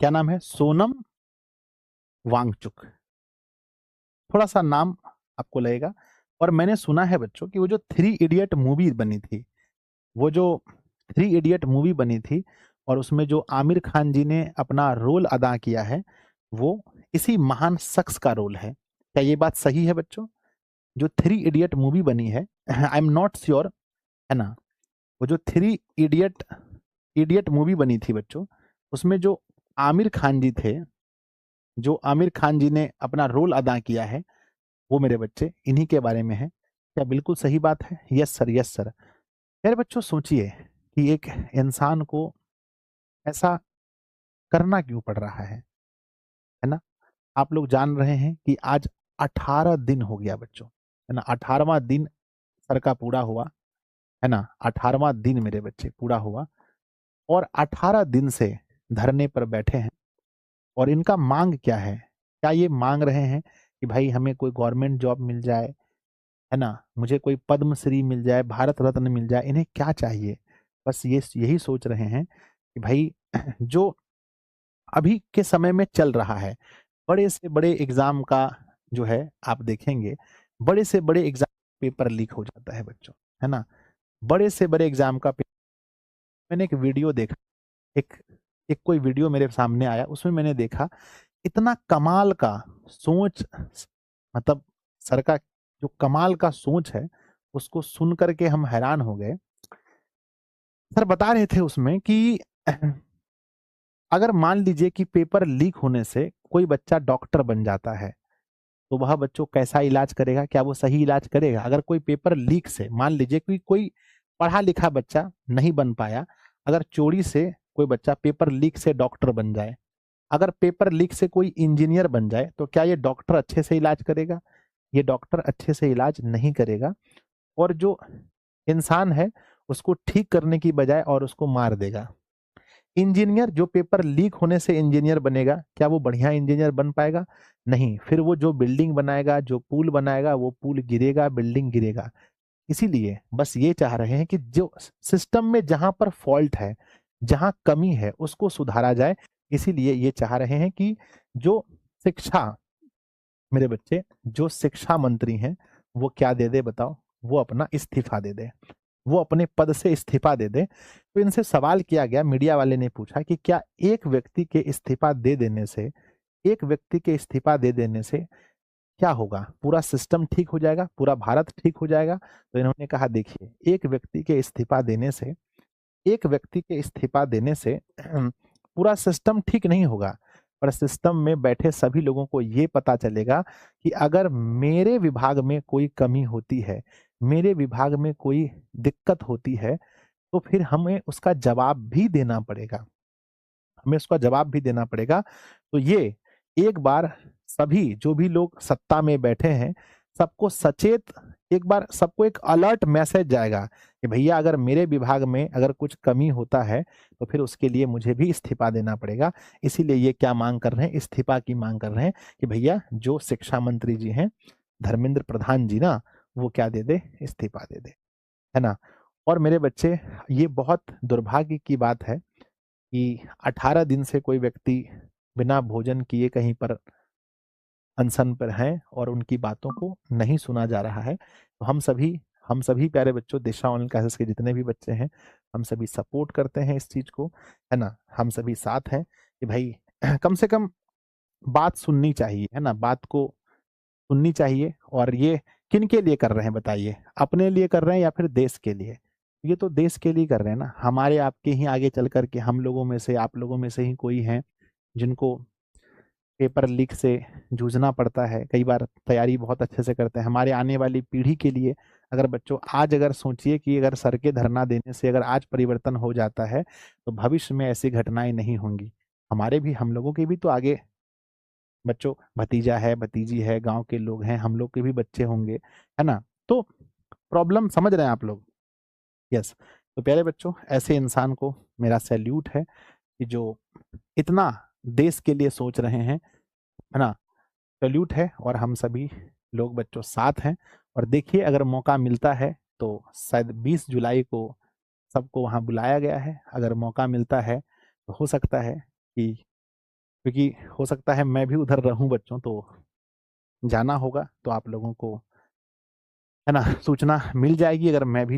क्या नाम है? सोनम वांगचुक। थोड़ा सा नाम आपको लगेगा। और मैंने सुना है बच्चों कि वो जो थ्री इडियट मूवी बनी थी, वो जो थ्री इडियट मूवी बनी थी और उसमें जो आमिर खान जी ने अपना रोल अदा किया है, वो इसी महान शख्स का रोल है। क्या ये बात सही है बच्चों? जो थ्री इडियट मूवी बनी है, आई एम नॉट श्योर, है ना? वो जो थ्री इडियट इडियट मूवी बनी थी बच्चों, उसमें जो आमिर खान जी थे, जो आमिर खान जी ने अपना रोल अदा किया है, वो मेरे बच्चे इन्हीं के बारे में है। क्या बिल्कुल सही बात है? Yes sir, yes sir. मेरे बच्चों सोचिए कि एक इंसान को ऐसा करना क्यों पड़ रहा है ना? आप लोग जान रहे हैं कि आज 18 दिन हो गया बच्चों, है ना? 18वां दिन सर का पूरा हुआ, है ना? 18वां दिन मेरे बच्चे पूरा हुआ और 18 दिन से धरने पर बैठे हैं। और इनका मांग क्या है? क्या ये मांग रहे हैं कि भाई हमें कोई गवर्नमेंट जॉब मिल जाए, है ना? मुझे कोई पद्मश्री मिल जाए, भारत रत्न मिल जाए, इन्हें क्या चाहिए? बस ये यही सोच रहे हैं कि भाई जो अभी के समय में चल रहा है, बड़े से बड़े एग्ज़ाम का जो है आप देखेंगे, बड़े से बड़े एग्ज़ाम पेपर लीक हो जाता है बच्चों, है ना? बड़े से बड़े एग्ज़ाम का पे मैंने एक वीडियो देखा, एक एक कोई वीडियो मेरे सामने आया, उसमें मैंने देखा इतना कमाल का सोच, मतलब सर का जो कमाल का सोच है, उसको सुन कर के हम हैरान हो गए। सर बता रहे थे उसमें कि अगर मान लीजिए कि पेपर लीक होने से कोई बच्चा डॉक्टर बन जाता है, तो वह बच्चों कैसा इलाज करेगा? क्या वो सही इलाज करेगा? अगर कोई पेपर लीक से मान लीजिए कि कोई पढ़ा-लिखा बच्चा नहीं बन पाया, अगर चोरी से कोई बच्चा पेपर लीक से डॉक्टर बन जाए, अगर पेपर लीक से कोई इंजीनियर बन जाए, तो क्या ये डॉक्टर अच्छे से इलाज करेगा? ये डॉक्टर अच्छे से इलाज नहीं करेगा और जो इंसान है, उसको ठीक करने की बजाय और उसको मार देगा। इंजीनियर जो पेपर लीक होने से इंजीनियर बनेगा, क्या वो बढ़िया इंजीनियर बन पाएगा? नहीं, फिर वो जो बिल्डिंग बनाएगा, जो पुल बनाएगा, वो पुल गिरेगा, बिल्डिंग गिरेगा। इसीलिए बस ये चाह रहे हैं कि जो सिस्टम में जहाँ पर फॉल्ट है, जहाँ कमी है, उसको सुधारा जाए। इसीलिए ये चाह रहे हैं कि जो शिक्षा मेरे बच्चे, जो शिक्षा मंत्री हैं, वो क्या दे दे बताओ? वो अपना इस्तीफा दे दे। वो अपने पद से इस्तीफा दे दे। तो इनसे सवाल किया गया, मीडिया वाले ने पूछा कि क्या एक व्यक्ति के इस्तीफा दे देने से, एक व्यक्ति के इस्तीफा दे देने से क्या होगा? पूरा सिस्टम ठीक हो जाएगा? पूरा भारत ठीक हो जाएगा? तो इन्होंने कहा देखिए, एक व्यक्ति के इस्तीफा देने से, एक व्यक्ति के इस्तीफा देने से पूरा सिस्टम ठीक नहीं होगा, पर सिस्टम में बैठे सभी लोगों को ये पता चलेगा कि अगर मेरे विभाग में कोई कमी होती है, मेरे विभाग में कोई दिक्कत होती है, तो फिर हमें उसका जवाब भी देना पड़ेगा। हमें उसका जवाब भी देना पड़ेगा। तो ये एक बार सभी जो भी लोग सत्ता में बैठे हैं, सबको सचेत, एक बार सबको एक अलर्ट मैसेज जाएगा कि भैया अगर मेरे विभाग में अगर कुछ कमी होता है, तो फिर उसके लिए मुझे भी इस्तीफा देना पड़ेगा। इसीलिए ये क्या माँग कर रहे हैं? इस्तीफा की माँग कर रहे हैं कि भैया जो शिक्षा मंत्री जी हैं, धर्मेंद्र प्रधान जी ना, वो क्या दे दें? इस्तीफा दे दें। है ना? और मेरे बच्चे, ये बहुत दुर्भाग्य की बात है कि 18 दिन से कोई व्यक्ति बिना भोजन किए कहीं पर अनशन पर हैं और उनकी बातों को नहीं सुना जा रहा है। तो हम सभी प्यारे बच्चों, दिशा ऑनलाइन क्लासेस के जितने भी बच्चे हैं, हम सभी सपोर्ट करते हैं इस चीज़ को, है ना? हम सभी साथ हैं कि भाई कम से कम बात सुननी चाहिए, है ना? बात को सुननी चाहिए। और ये किनके लिए कर रहे हैं बताइए? अपने लिए कर रहे हैं या फिर देश के लिए? ये तो देश के लिए कर रहे हैं ना। हमारे आपके ही आगे चल कर के हम लोगों में से, आप लोगों में से ही कोई हैं जिनको पेपर लीक से जूझना पड़ता है। कई बार तैयारी बहुत अच्छे से करते हैं। हमारे आने वाली पीढ़ी के लिए अगर बच्चों आज अगर सोचिए कि अगर सर के धरना देने से अगर आज परिवर्तन हो जाता है, तो भविष्य में ऐसी घटनाएँ नहीं होंगी। हमारे भी, हम लोगों के भी तो आगे बच्चों भतीजा है, भतीजी है, गाँव के लोग हैं, हम लोग के भी बच्चे होंगे, है ना? तो प्रॉब्लम समझ रहे हैं आप लोग? यस। तो प्यारे बच्चों, ऐसे इंसान को मेरा सैल्यूट है कि जो इतना देश के लिए सोच रहे हैं, है ना? सैल्यूट है। और हम सभी लोग बच्चों साथ हैं। और देखिए अगर मौका मिलता है तो शायद 20 जुलाई को सबको वहाँ बुलाया गया है। अगर मौका मिलता है तो हो सकता है कि क्योंकि हो सकता है मैं भी उधर रहूं बच्चों, तो जाना होगा, तो आप लोगों को है ना सूचना मिल जाएगी अगर मैं भी